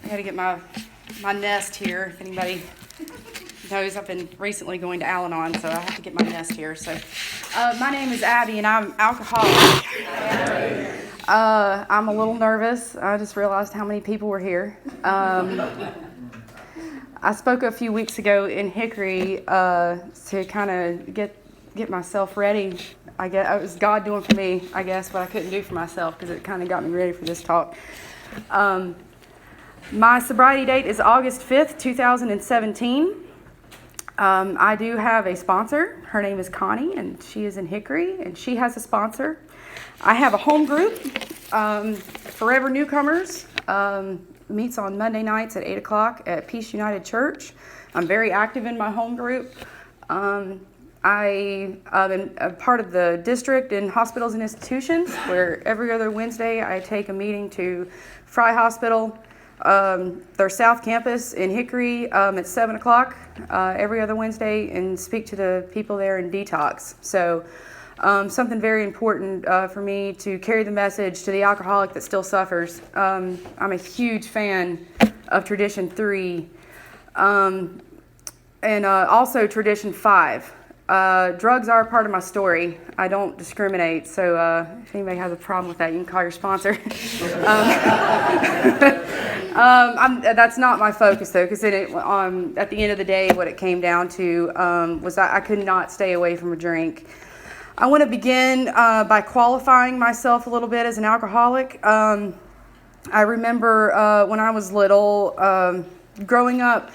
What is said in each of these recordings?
I got to get my nest here. If anybody knows, I've been recently going to Al-Anon, so I have to get my nest here. So, my name is Abby, and I'm alcoholic. I'm a little nervous. I just realized how many people were here. I spoke a few weeks ago in Hickory to kind of get myself ready. I guess it was God doing for me, I guess, what I couldn't do for myself, because it kind of got me ready for this talk. My sobriety date is August 5th, 2017. I do have a sponsor. Her name is Connie, and she is in Hickory, and she has a sponsor. I have a home group, Forever Newcomers, meets on Monday nights at 8 o'clock at Peace United Church. I'm very active in my home group. I am a part of the district in hospitals and institutions, where every other Wednesday I take a meeting to Fry Hospital, their South Campus in Hickory at 7 o'clock every other Wednesday, and speak to the people there in detox. So something very important for me to carry the message to the alcoholic that still suffers. I'm a huge fan of Tradition 3 and also Tradition 5. Drugs are a part of my story. I don't discriminate, so if anybody has a problem with that, you can call your sponsor. That's not my focus, though, because at the end of the day, what it came down to was I could not stay away from a drink. I want to begin by qualifying myself a little bit as an alcoholic. I remember when I was little, growing up.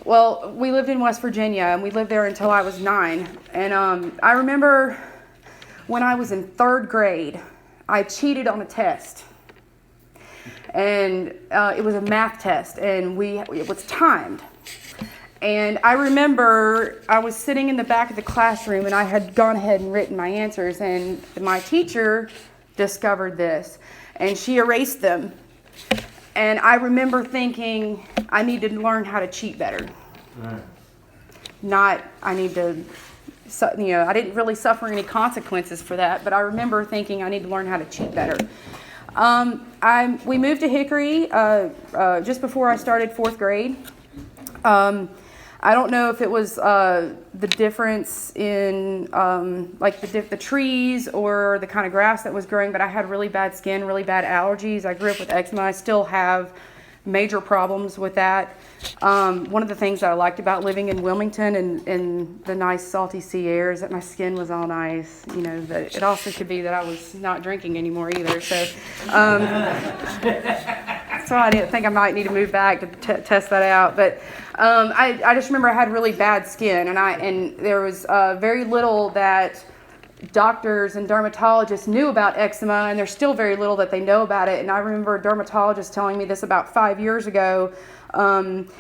Well, we lived in West Virginia, and we lived there until I was 9. And I remember when I was in 3rd grade, I cheated on a test. And it was a math test, and it was timed. And I remember I was sitting in the back of the classroom, and I had gone ahead and written my answers, and my teacher discovered this, and she erased them. And I remember thinking, I need to learn how to cheat better. Right. Not, I need to, I didn't really suffer any consequences for that, but I remember thinking I need to learn how to cheat better. We moved to Hickory just before I started 4th grade. I don't know if it was the difference in the trees or the kind of grass that was growing, but I had really bad skin, really bad allergies. I grew up with eczema. I still have major problems with that. One of the things that I liked about living in Wilmington and the nice salty sea air is that my skin was all nice. That it also could be that I was not drinking anymore either. So, so I didn't think I might need to move back to test that out. But I just remember I had really bad skin, and there was very little that doctors and dermatologists knew about eczema, and there's still very little that they know about it. And I remember a dermatologist telling me this about 5 years ago.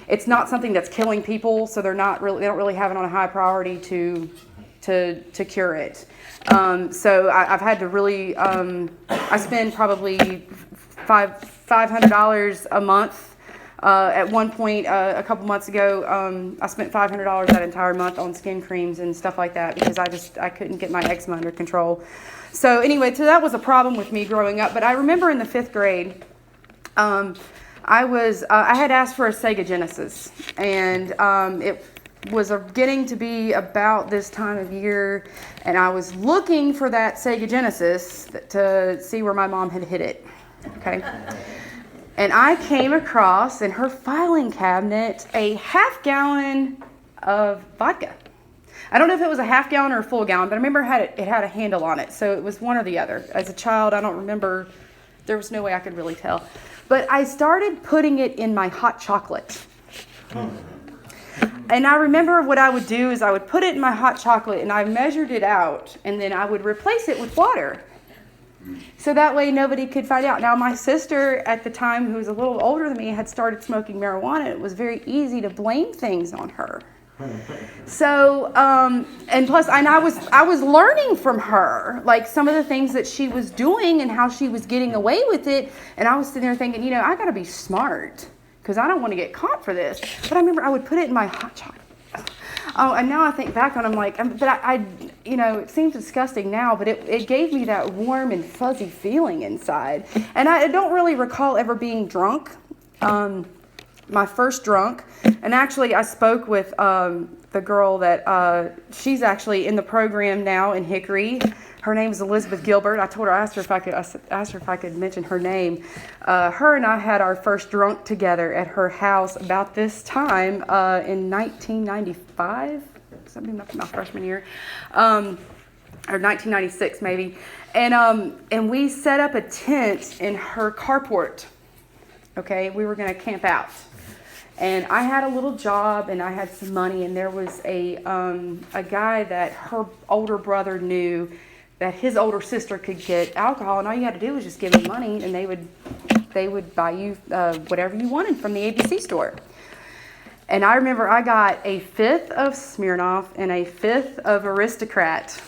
It's not something that's killing people, so they don't really have it on a high priority to cure it. So I've had to really I spend probably $500 a month. At one point, a couple months ago, I spent $500 that entire month on skin creams and stuff like that because I couldn't get my eczema under control. So anyway, so that was a problem with me growing up. But I remember in the 5th grade, I had asked for a Sega Genesis, and it was getting to be about this time of year, and I was looking for that Sega Genesis to see where my mom had hid it. Okay. And I came across in her filing cabinet a half-gallon of vodka. I don't know if it was a half-gallon or a full gallon, but I remember it had a handle on it, so it was one or the other. As a child, I don't remember. There was no way I could really tell. But I started putting it in my hot chocolate. And I remember what I would do is I would put it in my hot chocolate, and I measured it out, and then I would replace it with water. So that way nobody could find out. Now, my sister at the time, who was a little older than me, had started smoking marijuana. It was very easy to blame things on her. So, and plus, I was learning from her, like some of the things that she was doing and how she was getting away with it. And I was sitting there thinking, I got to be smart because I don't want to get caught for this. But I remember I would put it in my hot chocolate. Oh, and now I think back on it, I'm like, but it seems disgusting now, but it gave me that warm and fuzzy feeling inside. And I don't really recall ever being drunk. my first drunk. And actually, I spoke with the girl that she's actually in the program now in Hickory. Her name is Elizabeth Gilbert. I told her, I asked her if I could mention her name. Her and I had our first drunk together at her house about this time in 1995, something like my freshman year, or 1996 maybe. And we set up a tent in her carport. Okay, we were going to camp out. And I had a little job, and I had some money, and there was a guy that her older brother knew that his older sister could get alcohol, and all you had to do was just give them money, and they would buy you whatever you wanted from the ABC store. And I remember I got a fifth of Smirnoff and a fifth of Aristocrat.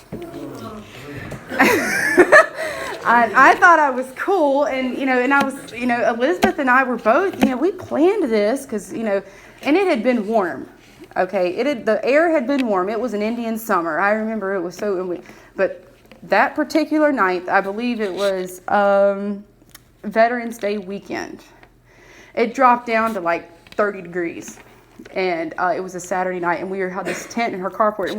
I thought I was cool, and I was, Elizabeth and I were both, we planned this because, and it had been warm. Okay, the air had been warm. It was an Indian summer. I remember it was but that particular night, I believe it was Veterans Day weekend. It dropped down to like 30 degrees, and it was a Saturday night, and we had this tent in her carport, and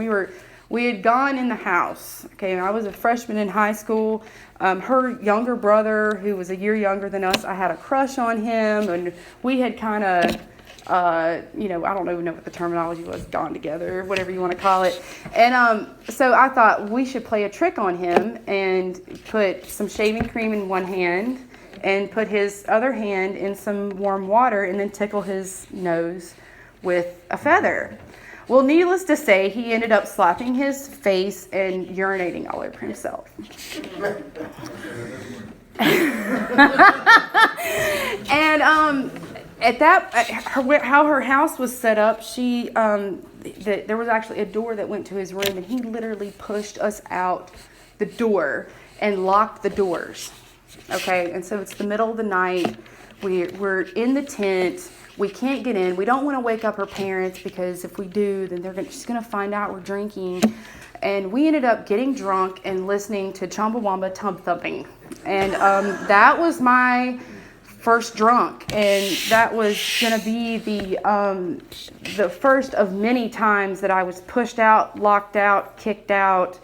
we had gone in the house. Okay, I was a freshman in high school. Her younger brother, who was a year younger than us, I had a crush on him, and we had kind of, I don't even know what the terminology was, gone together, whatever you want to call it. And so I thought we should play a trick on him and put some shaving cream in one hand and put his other hand in some warm water and then tickle his nose with a feather. Well, needless to say, he ended up slapping his face and urinating all over himself. And at that, how her house was set up, there was actually a door that went to his room, and he literally pushed us out the door and locked the doors. Okay, and so it's the middle of the night. We're in the tent. We can't get in. We don't want to wake up her parents, because if we do, then she's going to find out we're drinking. And we ended up getting drunk and listening to Chumbawamba Tump Thumping. And that was my first drunk. And that was going to be the first of many times that I was pushed out, locked out, kicked out,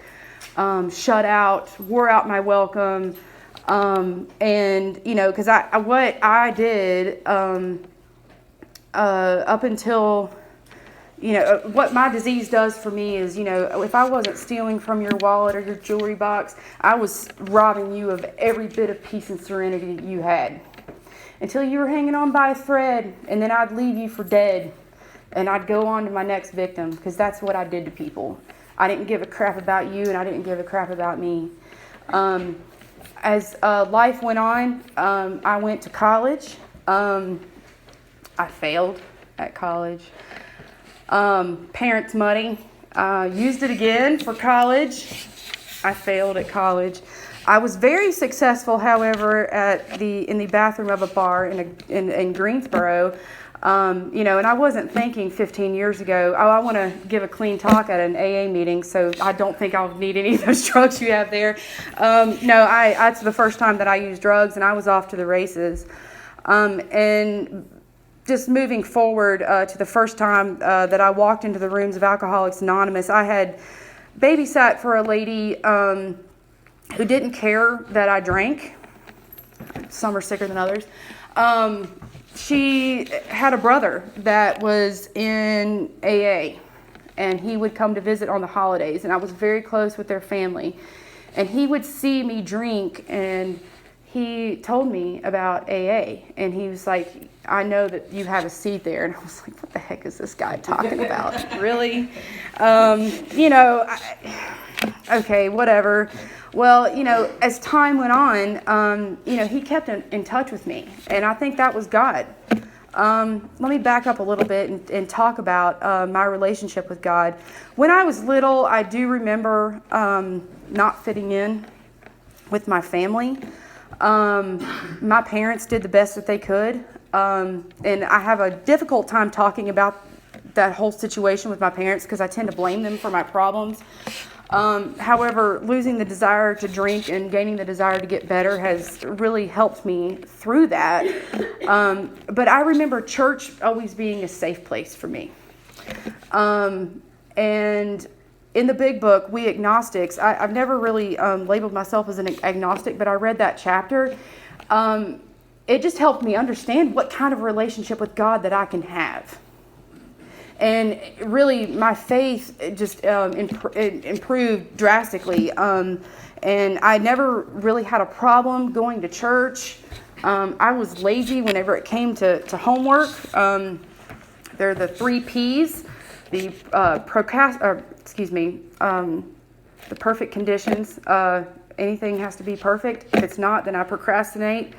shut out, wore out my welcome. And, because what I did up until, what my disease does for me is, if I wasn't stealing from your wallet or your jewelry box, I was robbing you of every bit of peace and serenity that you had. Until you were hanging on by a thread, and then I'd leave you for dead, and I'd go on to my next victim, because that's what I did to people. I didn't give a crap about you, and I didn't give a crap about me. As life went on, I went to college. I failed at college. Parents' money. Used it again for college. I failed at college. I was very successful, however, in the bathroom of a bar in Greensboro. And I wasn't thinking 15 years ago, I want to give a clean talk at an AA meeting, so I don't think I'll need any of those drugs you have there. That's the first time that I used drugs, and I was off to the races. And just moving forward to the first time that I walked into the rooms of Alcoholics Anonymous, I had babysat for a lady who didn't care that I drank. Some are sicker than others. She had a brother that was in AA, and he would come to visit on the holidays, and I was very close with their family. And he would see me drink, and he told me about AA, and he was like, I know that you have a seat there. And I was like, what the heck is this guy talking about? Really? Okay, whatever. Well, as time went on, he kept in touch with me, and I think that was God. Let me back up a little bit and talk about my relationship with God. When I was little, I do remember not fitting in with my family. My parents did the best that they could, and I have a difficult time talking about that whole situation with my parents because I tend to blame them for my problems. However, losing the desire to drink and gaining the desire to get better has really helped me through that. But I remember church always being a safe place for me. And in the big book, We Agnostics, I've never really labeled myself as an agnostic, but I read that chapter. It just helped me understand what kind of relationship with God that I can have. And really, my faith just improved drastically. And I never really had a problem going to church. I was lazy whenever it came to homework. They're the 3 P's. The the perfect conditions. Anything has to be perfect. If it's not, then I procrastinate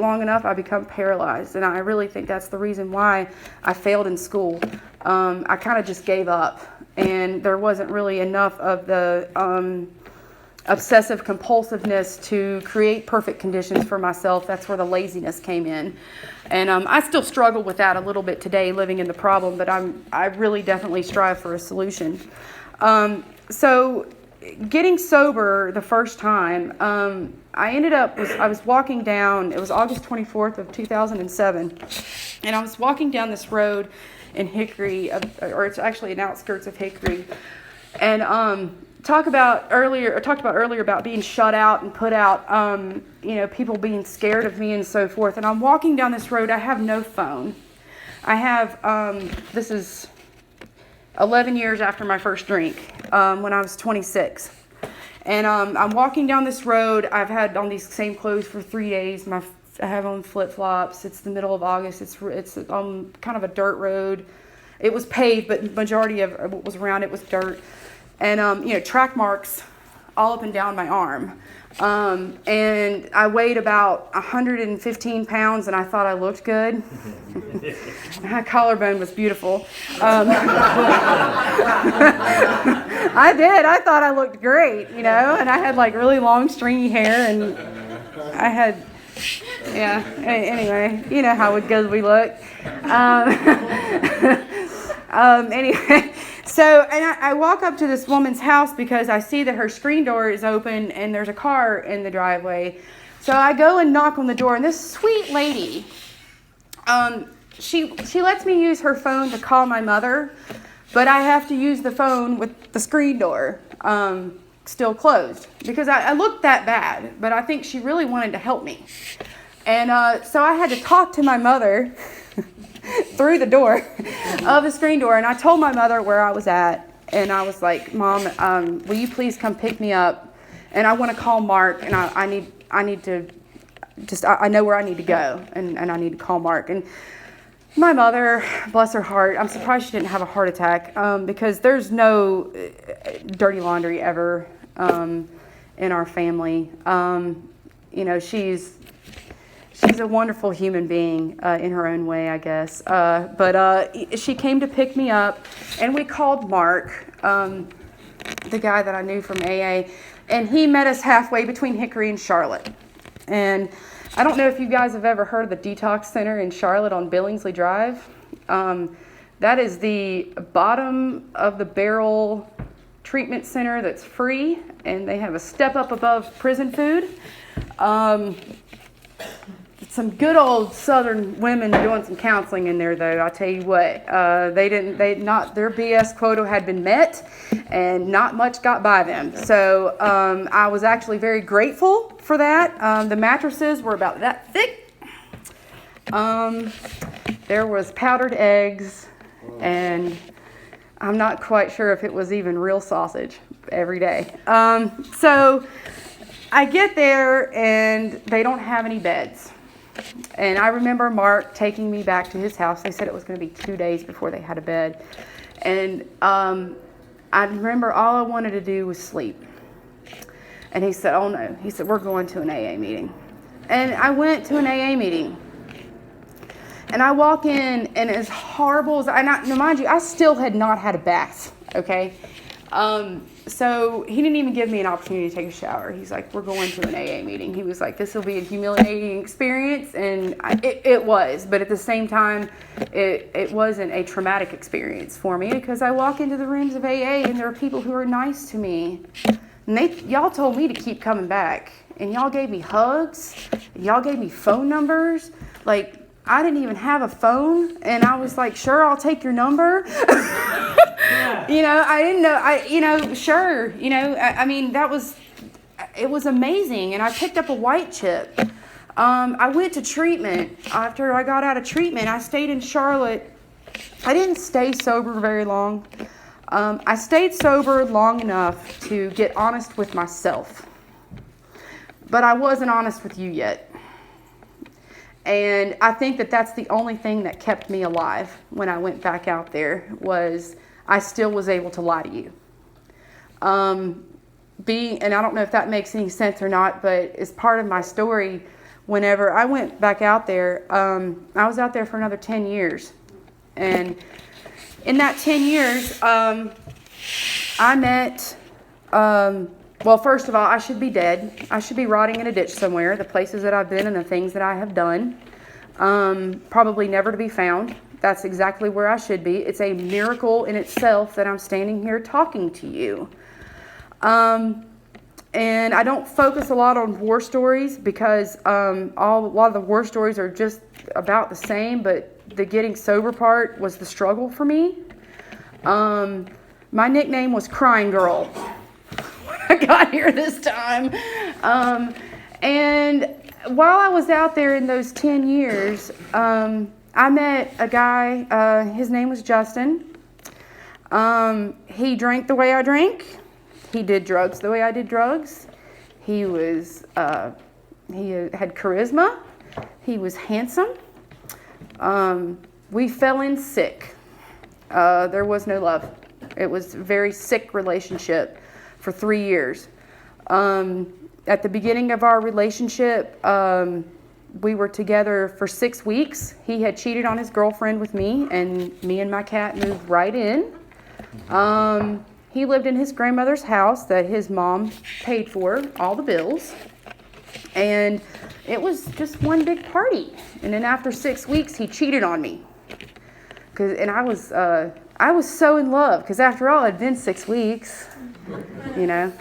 long enough, I become paralyzed. And I really think that's the reason why I failed in school. I kind of just gave up, and there wasn't really enough of the obsessive compulsiveness to create perfect conditions for myself. That's where the laziness came in. And I still struggle with that a little bit today, living in the problem, but I really definitely strive for a solution. So getting sober the first time, I was walking down, it was August 24th of 2007, and I was walking down this road in Hickory, or it's actually an outskirts of Hickory, and talked about earlier about being shut out and put out, people being scared of me and so forth. And I'm walking down this road. I have no phone. I have, this is 11 years after my first drink, when I was 26. And I'm walking down this road. I've had on these same clothes for 3 days. I have on flip-flops. It's the middle of August. It's kind of a dirt road. It was paved, but the majority of what was around it was dirt. And, track marks all up and down my arm. And I weighed about 115 pounds, and I thought I looked good. My collarbone was beautiful. I did. I thought I looked great, and I had like really long stringy hair, and I had, anyway, you know how good we look. Anyway, so, and I walk up to this woman's house because I see that her screen door is open and there's a car in the driveway. So I go and knock on the door, and this sweet lady, she lets me use her phone to call my mother, but I have to use the phone with the screen door still closed because I looked that bad, but I think she really wanted to help me. And so I had to talk to my mother through the door of the screen door, and I told my mother where I was at, and I was like, Mom, will you please come pick me up? And I want to call Mark, and I need to just, I know where I need to go, and I need to call Mark. And my mother, bless her heart, I'm surprised she didn't have a heart attack, because there's no dirty laundry ever in our family. She's a wonderful human being in her own way, I guess. But she came to pick me up, and we called Mark, the guy that I knew from AA, and he met us halfway between Hickory and Charlotte. And I don't know if you guys have ever heard of the Detox Center in Charlotte on Billingsley Drive. That is the bottom of the barrel treatment center that's free, and they have a step up above prison food. Some good old Southern women doing some counseling in there, though. I tell you what, their BS quota had been met, and not much got by them. So I was actually very grateful for that. The mattresses were about that thick. There was powdered eggs, and I'm not quite sure if it was even real sausage every day. So I get there, and they don't have any beds. And I remember Mark taking me back to his house. They said it was going to be 2 days before they had a bed. And I remember all I wanted to do was sleep. And he said, oh no. He said, we're going to an AA meeting. And I went to an AA meeting. And I walk in, and as horrible as, mind you, I still had not had a bath, okay? So he didn't even give me an opportunity to take a shower. He's like, we're going to an AA meeting. He was like, this will be a humiliating experience. And it was. But at the same time, it wasn't a traumatic experience for me, because I walk into the rooms of AA and there are people who are nice to me. And y'all told me to keep coming back. And y'all gave me hugs. Y'all gave me phone numbers. Like, I didn't even have a phone. And I was like, sure, I'll take your number. I didn't know, sure. It was amazing. And I picked up a white chip. I went to treatment. After I got out of treatment, I stayed in Charlotte. I didn't stay sober very long. I stayed sober long enough to get honest with myself. But I wasn't honest with you yet. And I think that that's the only thing that kept me alive when I went back out there, was I still was able to lie to you. And I don't know if that makes any sense or not, but as part of my story, whenever I went back out there, I was out there for another 10 years. And in that 10 years, I met, well, first of all, I should be dead. I should be rotting in a ditch somewhere. The places that I've been and the things that I have done, probably never to be found. That's exactly where I should be. It's a miracle in itself that I'm standing here talking to you. And I don't focus a lot on war stories, because a lot of the war stories are just about the same, but the getting sober part was the struggle for me. My nickname was Crying Girl when I got here this time. And while I was out there in those 10 years, I met a guy, his name was Justin. He drank the way I drank. He did drugs the way I did drugs. He was, he had charisma. He was handsome. We fell in sick. There was no love. It was a very sick relationship for 3 years. At the beginning of our relationship, we were together for 6 weeks. He had cheated on his girlfriend with me, and me and my cat moved right in. He lived in his grandmother's house that his mom paid for, all the bills. And it was just one big party. And then after 6 weeks, he cheated on me. And I was so in love, because after all, it'd been 6 weeks, And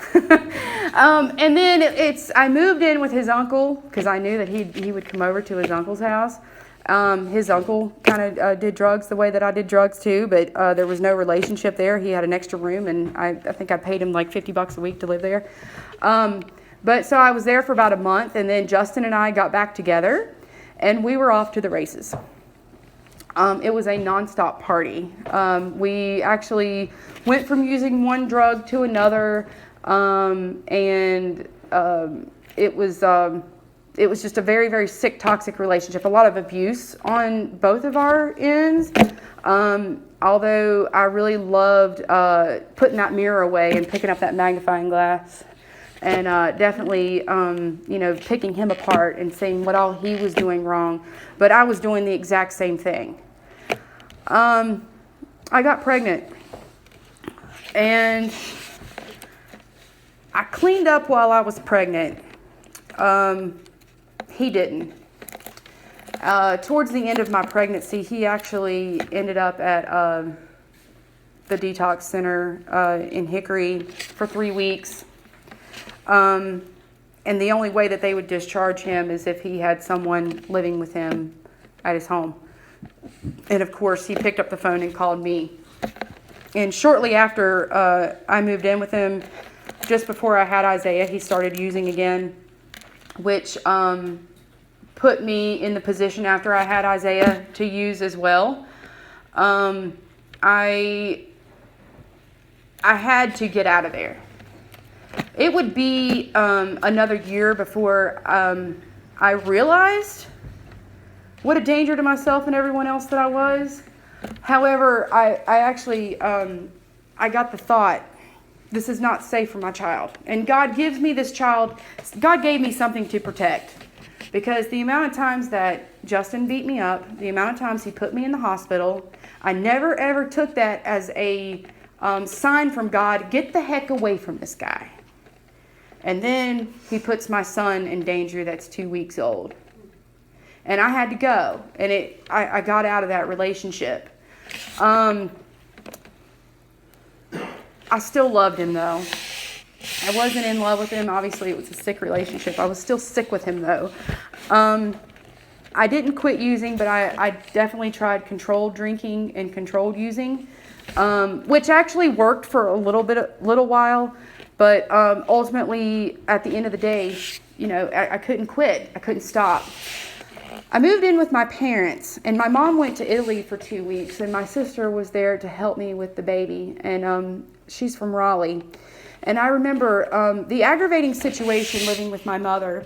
then I moved in with his uncle, because I knew that he would come over to his uncle's house. His uncle kind of did drugs the way that I did drugs too, but there was no relationship there. He had an extra room, and I think I paid him like $50 a week to live there. But so I was there for about a month, and then Justin and I got back together, and we were off to the races. It was a nonstop party. We actually went from using one drug to another, and it was just a very, very sick, toxic relationship. A lot of abuse on both of our ends. Although I really loved putting that mirror away and picking up that magnifying glass, and definitely, picking him apart and seeing what all he was doing wrong. But I was doing the exact same thing. I got pregnant, and I cleaned up while I was pregnant. He didn't. Towards the end of my pregnancy, he actually ended up at the detox center in Hickory for 3 weeks. And the only way that they would discharge him is if he had someone living with him at his home. And of course, he picked up the phone and called me. And shortly after I moved in with him, just before I had Isaiah, he started using again, which put me in the position after I had Isaiah to use as well. I had to get out of there. It would be another year before I realized what a danger to myself and everyone else that I was. However, I actually, I got the thought, this is not safe for my child. And God gives me this child, God gave me something to protect. Because the amount of times that Justin beat me up, the amount of times he put me in the hospital, I never ever took that as a sign from God, get the heck away from this guy. And then he puts my son in danger that's 2 weeks old. And I had to go. And I got out of that relationship. I still loved him, though. I wasn't in love with him. Obviously, it was a sick relationship. I was still sick with him, though. I didn't quit using, but I definitely tried controlled drinking and controlled using, which actually worked for a little while. But ultimately, at the end of the day, I couldn't quit. I couldn't stop. I moved in with my parents, and my mom went to Italy for 2 weeks, and my sister was there to help me with the baby, and she's from Raleigh. And I remember the aggravating situation living with my mother.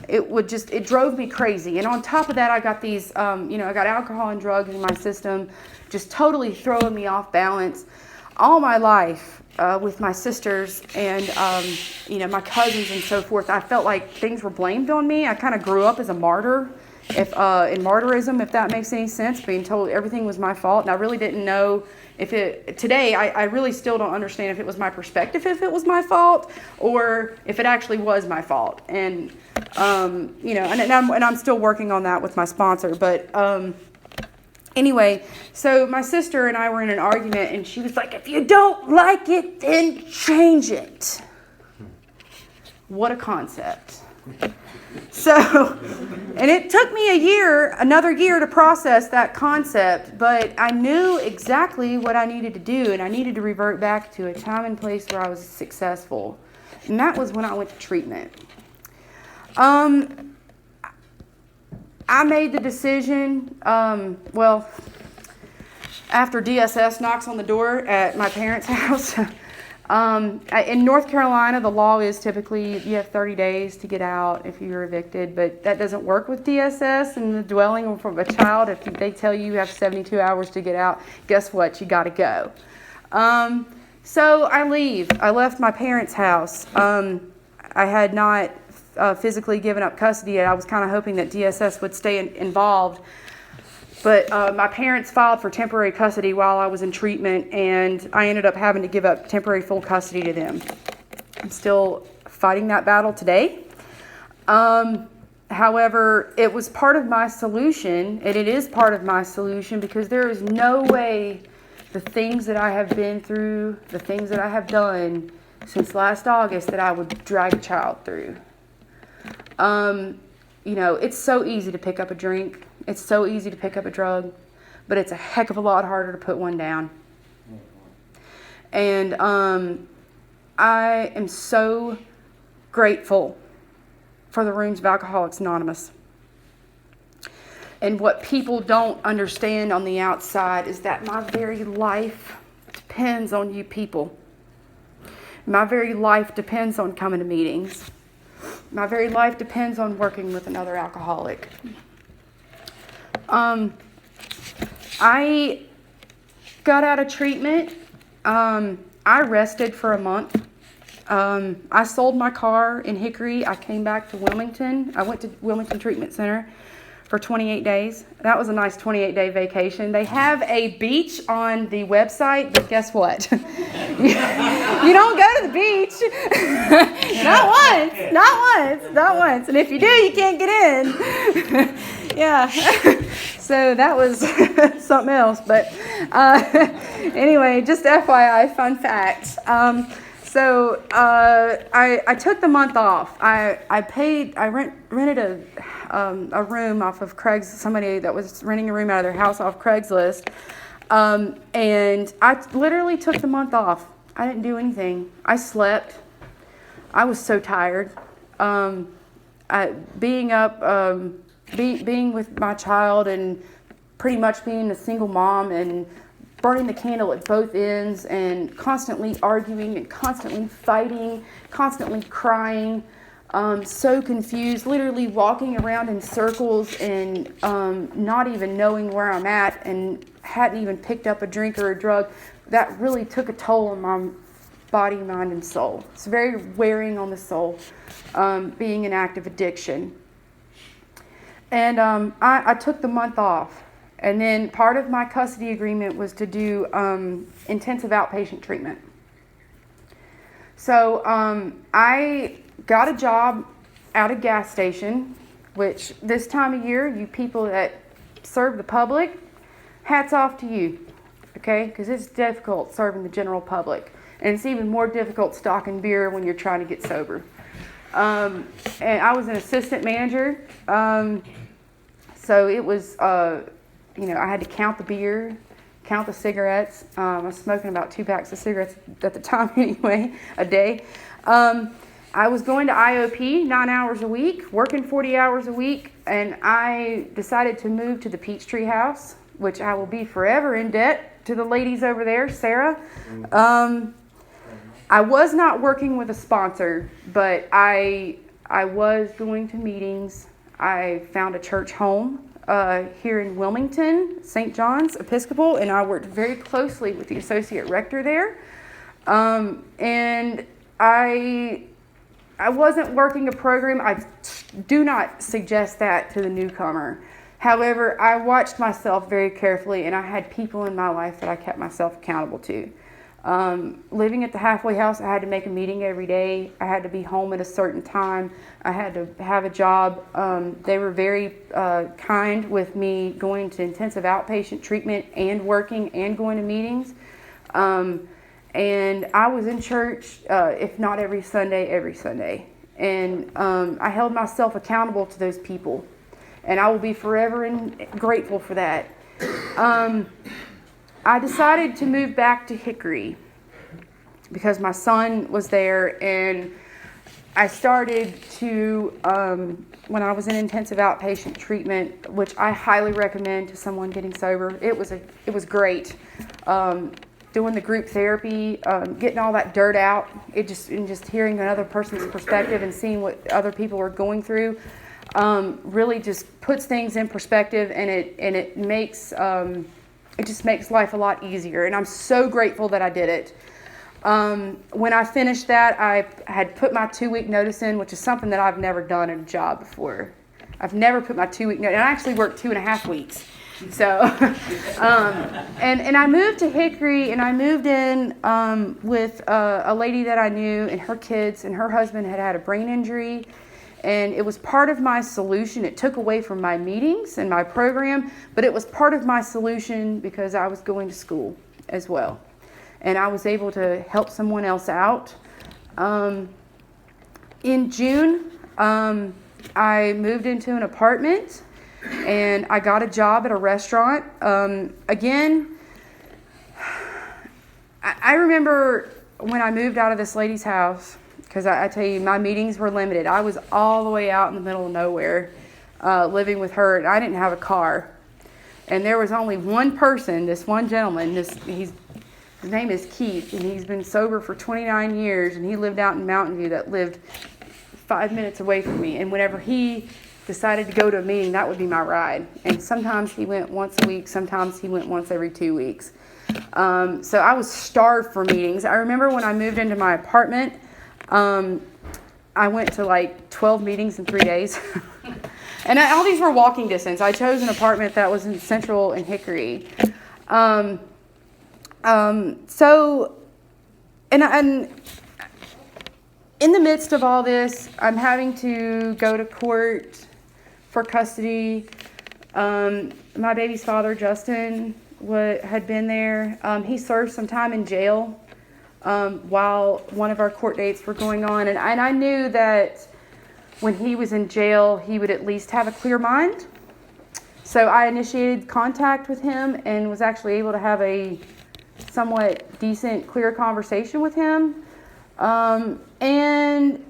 It drove me crazy. And on top of that, I got these, I got alcohol and drugs in my system, just totally throwing me off balance. All my life with my sisters and, my cousins and so forth, I felt like things were blamed on me. I kind of grew up as a martyr, in martyrism, if that makes any sense, being told everything was my fault. And I really didn't know today, I really still don't understand if it was my perspective, if it was my fault, or if it actually was my fault. And, and I'm still working on that with my sponsor. But anyway, so my sister and I were in an argument, and she was like, if you don't like it, then change it. What a concept. So, and it took me another year to process that concept, but I knew exactly what I needed to do, and I needed to revert back to a time and place where I was successful. And that was when I went to treatment. I made the decision, after DSS knocks on the door at my parents' house. In North Carolina, the law is typically you have 30 days to get out if you're evicted, but that doesn't work with DSS and the dwelling from a child. If they tell you have 72 hours to get out, guess what? You got to go. So I leave. I left my parents' house. I had not physically given up custody yet. I was kind of hoping that DSS would stay involved. But my parents filed for temporary custody while I was in treatment, and I ended up having to give up temporary full custody to them. I'm still fighting that battle today. However, it was part of my solution, and it is part of my solution, because there is no way the things that I have been through, the things that I have done since last August, that I would drag a child through. It's so easy to pick up a drink. It's so easy to pick up a drug, but it's a heck of a lot harder to put one down. And I am so grateful for the rooms of Alcoholics Anonymous. And what people don't understand on the outside is that my very life depends on you people. My very life depends on coming to meetings. My very life depends on working with another alcoholic. I got out of treatment. I rested for a month. I sold my car in Hickory. I came back to Wilmington. I went to Wilmington Treatment Center for 28 days. That was a nice 28-day vacation. They have a beach on the website, but guess what? You don't go to the beach. Not once. And if you do, you can't get in. Yeah. So that was something else. But anyway, just FYI, fun fact. So I took the month off. I rented a room off of somebody that was renting a room out of their house off Craigslist. And I literally took the month off. I didn't do anything. I slept. I was so tired. Being with my child and pretty much being a single mom and burning the candle at both ends and constantly arguing and constantly fighting, constantly crying, so confused, literally walking around in circles and not even knowing where I'm at, and hadn't even picked up a drink or a drug. That really took a toll on my body, mind, and soul. It's very wearing on the soul, being an active addiction. And I took the month off. And then part of my custody agreement was to do intensive outpatient treatment. So I got a job at a gas station, which this time of year, you people that serve the public, hats off to you, okay? Because it's difficult serving the general public. And it's even more difficult stocking beer when you're trying to get sober. And I was an assistant manager. So it was, I had to count the beer, count the cigarettes. I was smoking about 2 packs of cigarettes at the time anyway, a day. I was going to IOP 9 hours a week, working 40 hours a week, and I decided to move to the Peachtree House, which I will be forever in debt to the ladies over there, Sarah. I was not working with a sponsor, but I was going to meetings. I found a church home here in Wilmington, St. John's Episcopal, and I worked very closely with the associate rector there. And I wasn't working a program. I do not suggest that to the newcomer. However, I watched myself very carefully, and I had people in my life that I kept myself accountable to. Living at the halfway house, I had to make a meeting every day. I had to be home at a certain time. I had to have a job. They were very kind with me going to intensive outpatient treatment and working and going to meetings. And I was in church, if not every Sunday. And I held myself accountable to those people. And I will be forever grateful for that. I decided to move back to Hickory because my son was there, and I started to, when I was in intensive outpatient treatment, which I highly recommend to someone getting sober. It was great. Doing the group therapy, getting all that dirt out, and just hearing another person's perspective and seeing what other people are going through, really just puts things in perspective, and it makes it just makes life a lot easier. And I'm so grateful that I did it. When I finished that, I had put my 2-week notice in, which is something that I've never done in a job before. I've never put my 2-week notice, and I actually worked 2.5 weeks. So, and I moved to Hickory, and I moved in with a lady that I knew, and her kids, and her husband had a brain injury, and it was part of my solution. It took away from my meetings and my program, but it was part of my solution because I was going to school as well, and I was able to help someone else out. In June, I moved into an apartment. And I got a job at a restaurant. Again, I remember when I moved out of this lady's house, because I tell you, my meetings were limited. I was all the way out in the middle of nowhere living with her, and I didn't have a car. And there was only one person, this one gentleman, his name is Keith, and he's been sober for 29 years, and he lived out in Mountain View that lived 5 minutes away from me. And whenever he decided to go to a meeting, that would be my ride. And sometimes he went once a week, sometimes he went once every 2 weeks. So I was starved for meetings. I remember when I moved into my apartment, I went to like 12 meetings in 3 days. And all these were walking distance. I chose an apartment that was in Central and Hickory. And in the midst of all this, I'm having to go to court for custody. My baby's father, Justin, had been there. He served some time in jail while one of our court dates were going on. And I knew that when he was in jail, he would at least have a clear mind. So I initiated contact with him and was actually able to have a somewhat decent, clear conversation with him. And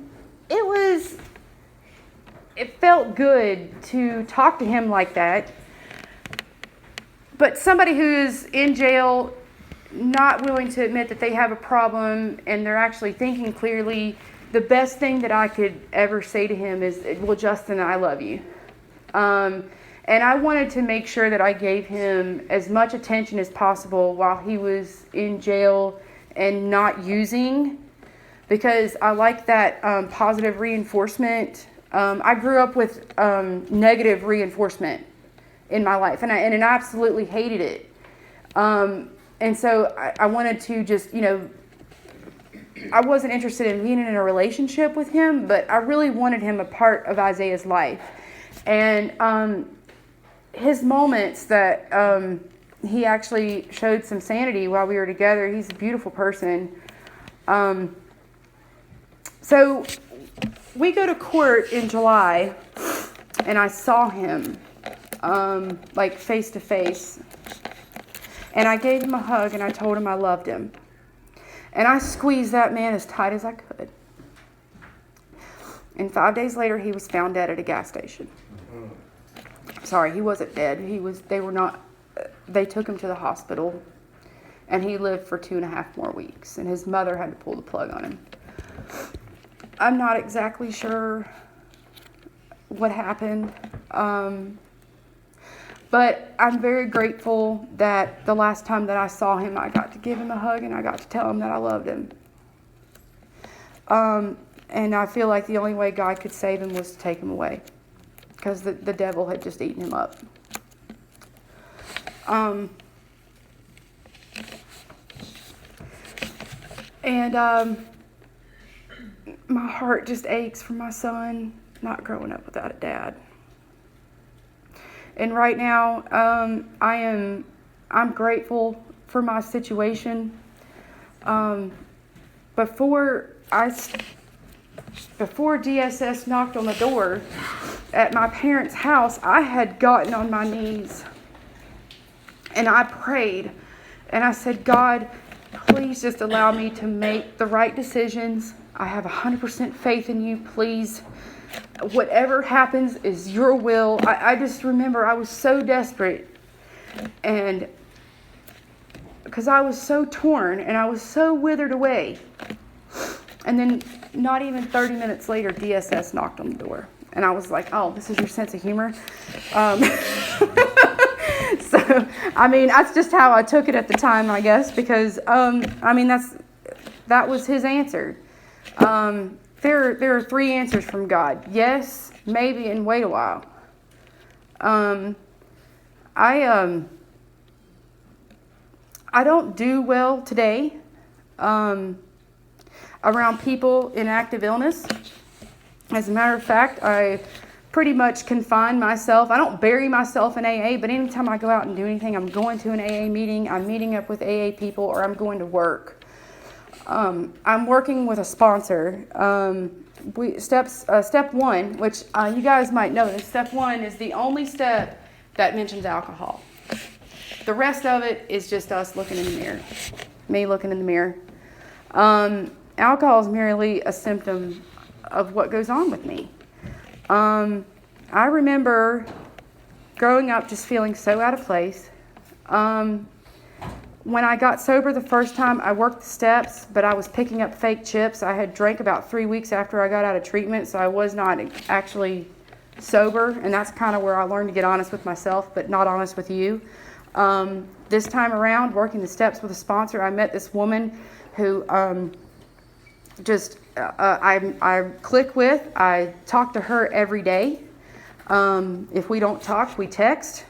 it felt good to talk to him like that. But somebody who's in jail, not willing to admit that they have a problem, and they're actually thinking clearly, the best thing that I could ever say to him is, well, Justin, I love you. And I wanted to make sure that I gave him as much attention as possible while he was in jail and not using, because I like that positive reinforcement. I grew up with negative reinforcement in my life, and I absolutely hated it. And so I wanted to just, I wasn't interested in being in a relationship with him, but I really wanted him a part of Isaiah's life. And his moments that he actually showed some sanity while we were together. He's a beautiful person. So we go to court in July, and I saw him like face to face. And I gave him a hug, and I told him I loved him. And I squeezed that man as tight as I could. And 5 days later, he was found dead at a gas station. Sorry, he wasn't dead. They took him to the hospital, and he lived for 2.5 more weeks. And his mother had to pull the plug on him. I'm not exactly sure what happened. But I'm very grateful that the last time that I saw him, I got to give him a hug and I got to tell him that I loved him. And I feel like the only way God could save him was to take him away, because the devil had just eaten him up. My heart just aches for my son not growing up without a dad. And right now, I'm grateful for my situation. Before DSS knocked on the door at my parents' house, I had gotten on my knees and I prayed and I said, God, please just allow me to make the right decisions. I have 100% faith in you. Please, whatever happens is your will. I just remember I was so desperate, and because I was so torn and I was so withered away. And then not even 30 minutes later, DSS knocked on the door. And I was like, oh, this is your sense of humor? So, that's just how I took it at the time, I guess, because, that was his answer. There are 3 answers from God: yes, maybe, and wait a while. I don't do well today around people in active illness. As a matter of fact, I pretty much confine myself. I don't bury myself in AA, but anytime I go out and do anything, I'm going to an AA meeting, I'm meeting up with AA people, or I'm going to work. I'm working with a sponsor. Step 1, which you guys might know this, step 1 is the only step that mentions alcohol. The rest of it is just us looking in the mirror, me looking in the mirror. Alcohol is merely a symptom of what goes on with me. I remember growing up just feeling so out of place. When I got sober the first time, I worked the steps, but I was picking up fake chips. I had drank about 3 weeks after I got out of treatment, so I was not actually sober, and that's kind of where I learned to get honest with myself, but not honest with you. This time around, working the steps with a sponsor, I met this woman who I click with. I talk to her every day. If we don't talk, we text.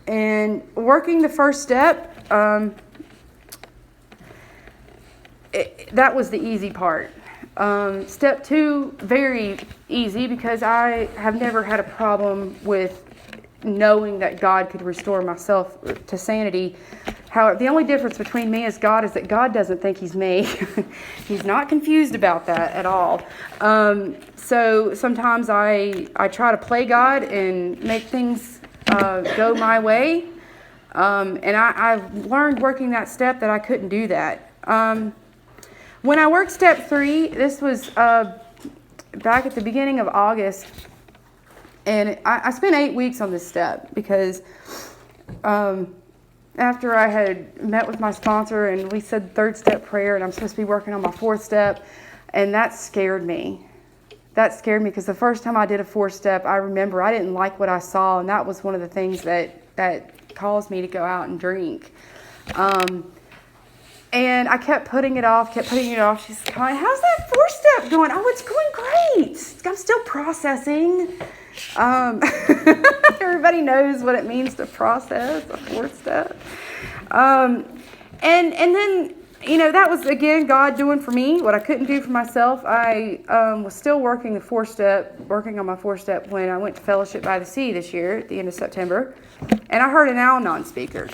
And working the first step, that was the easy part. Step 2, very easy, because I have never had a problem with knowing that God could restore myself to sanity. However, the only difference between me and God is that God doesn't think he's me. He's not confused about that at all. So sometimes I try to play God and make things go my way. And I've learned working that step that I couldn't do that. When I worked step 3, this was back at the beginning of August. And I spent 8 weeks on this step because after I had met with my sponsor and we said 3rd step prayer, and I'm supposed to be working on my 4th step, and that scared me. That scared me because the first time I did a 4th step, I remember I didn't like what I saw, and that was one of the things that caused me to go out and drink. And I kept putting it off. She's going, how's that 4th step going? Oh, it's going great. I'm still processing. Everybody knows what it means to process, a fourth step. And then, that was, again, God doing for me what I couldn't do for myself. I was still working on my fourth step when I went to Fellowship by the Sea this year at the end of September. And I heard an Al-Anon speaker.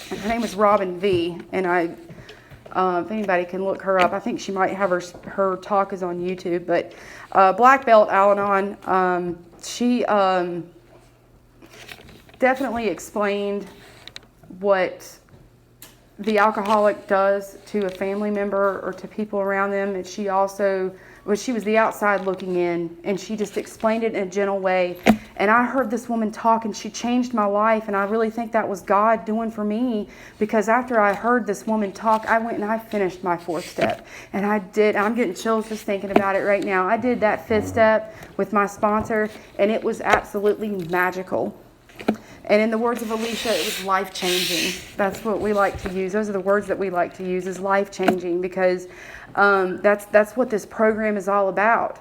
And her name is Robin V. And if anybody can look her up, I think she might have her talk is on YouTube. But Black Belt Al-Anon, she definitely explained what the alcoholic does to a family member or to people around them. And she was the outside looking in, and she just explained it in a gentle way. And I heard this woman talk, and she changed my life. And I really think that was God doing for me, because after I heard this woman talk, I went and I finished my fourth step. And I'm getting chills just thinking about it right now. I did that fifth step with my sponsor, and it was absolutely magical. And in the words of Alicia, it was life-changing. That's what we like to use. Those are the words that we like to use, is life-changing, because that's what this program is all about.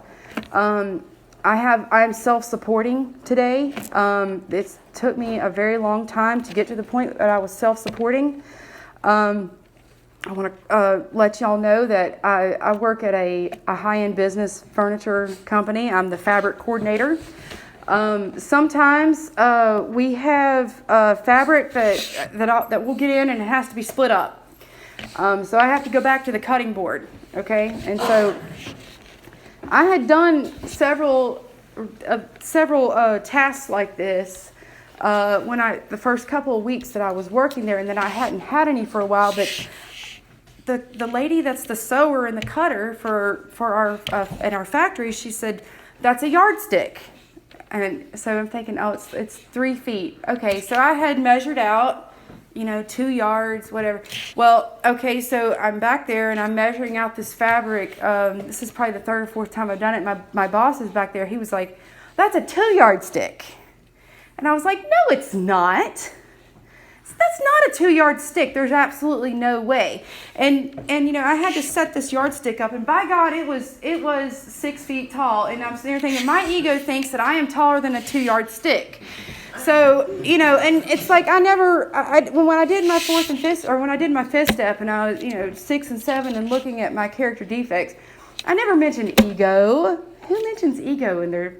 I'm self-supporting today. It took me a very long time to get to the point that I was self-supporting. I want to let y'all know that I work at a high-end business furniture company. I'm the fabric coordinator. Sometimes we have fabric that we'll get in, and it has to be split up. So I have to go back to the cutting board, okay? And so I had done several tasks like this the first couple of weeks that I was working there, and then I hadn't had any for a while. But the lady that's the sewer and the cutter for our in our factory, she said, "That's a yardstick." And so I'm thinking, it's 3 feet. Okay, so I had measured out, 2 yards, whatever. Well, okay, so I'm back there and I'm measuring out this fabric. This is probably the 3rd or 4th time I've done it. My boss is back there. He was like, "That's a 2-yard stick." And I was like, "No, it's not. That's not a 2-yard stick. There's absolutely no way." And I had to set this yardstick up, and by God, it was 6 feet tall. And I'm sitting there thinking, my ego thinks that I am taller than a 2-yard stick. So, and it's like when I did my when I did my fifth step, and I was 6 and 7 and looking at my character defects, I never mentioned ego. Who mentions ego in their?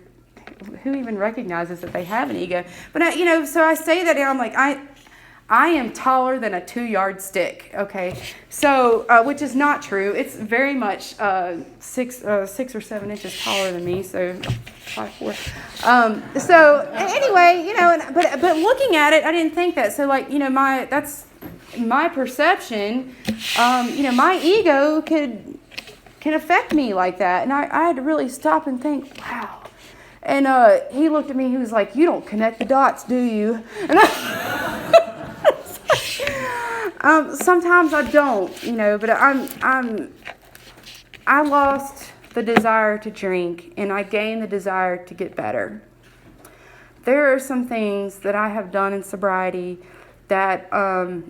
Who even recognizes that they have an ego? But so I say that, and I'm like, I am taller than a 2-yard stick, okay? So, which is not true. It's very much 6 or 7 inches taller than me, so 5'4". So anyway, but looking at it, I didn't think that. So that's my perception. My ego can affect me like that, and I had to really stop and think, wow. And he looked at me. He was like, "You don't connect the dots, do you?" And sometimes I don't, but I lost the desire to drink, and I gained the desire to get better. There are some things that I have done in sobriety that, while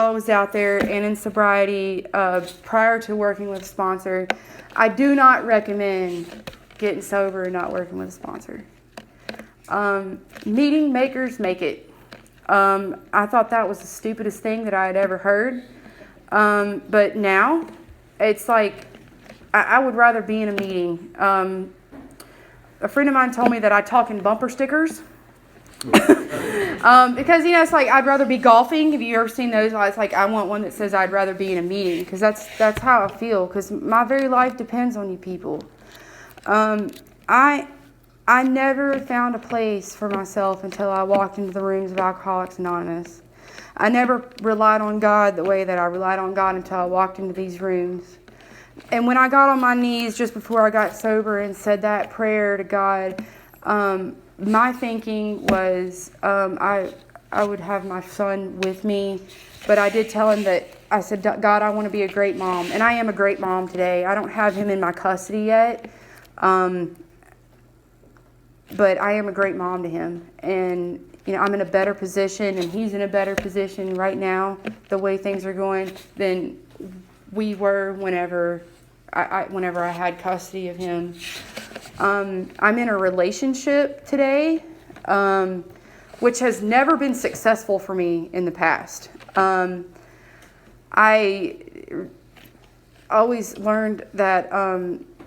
I was out there and in sobriety, prior to working with a sponsor, I do not recommend getting sober and not working with a sponsor. Meeting makers make it. I thought that was the stupidest thing that I had ever heard. But now, it's like, I would rather be in a meeting. A friend of mine told me that I talk in bumper stickers. Because, it's like, I'd rather be golfing. Have you ever seen those? It's like, I want one that says I'd rather be in a meeting. Because that's how I feel. Because my very life depends on you people. I never found a place for myself until I walked into the rooms of Alcoholics Anonymous. I never relied on God the way that I relied on God until I walked into these rooms. And when I got on my knees just before I got sober and said that prayer to God, my thinking was I would have my son with me. But I did tell him that, I said, "God, I want to be a great mom." And I am a great mom today. I don't have him in my custody yet. But I am a great mom to him, and I'm in a better position, and he's in a better position right now, the way things are going, than we were whenever whenever I had custody of him. I'm in a relationship today, which has never been successful for me in the past. I always learned that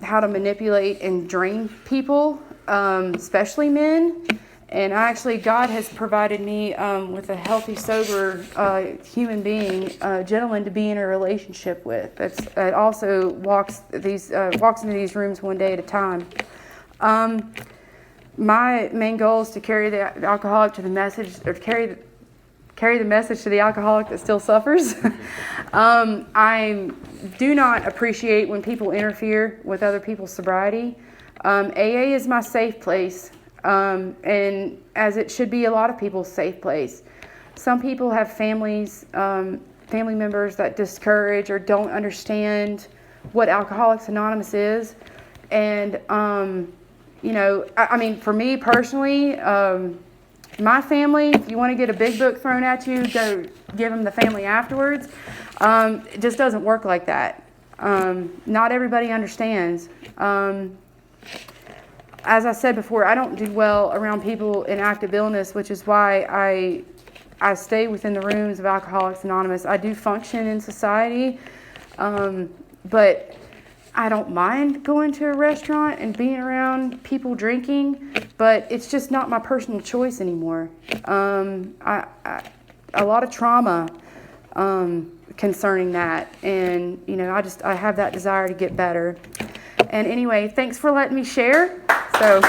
how to manipulate and drain people, especially men. And actually, God has provided me with a healthy, sober human being, a gentleman to be in a relationship with. That also walks into these rooms one day at a time. My main goal is to carry the alcoholic to the message, or carry the message to the alcoholic that still suffers. I do not appreciate when people interfere with other people's sobriety. AA is my safe place. And as it should be a lot of people's safe place. Some people have family members that discourage or don't understand what Alcoholics Anonymous is. And, I mean, for me personally, my family, if you want to get a big book thrown at you, go give them the family afterwards. It just doesn't work like that. Not everybody understands. As I said before, I don't do well around people in active illness, which is why I stay within the rooms of Alcoholics Anonymous. I do function in society, but I don't mind going to a restaurant and being around people drinking, but it's just not my personal choice anymore. A lot of trauma concerning that, and I have that desire to get better. And anyway, thanks for letting me share. So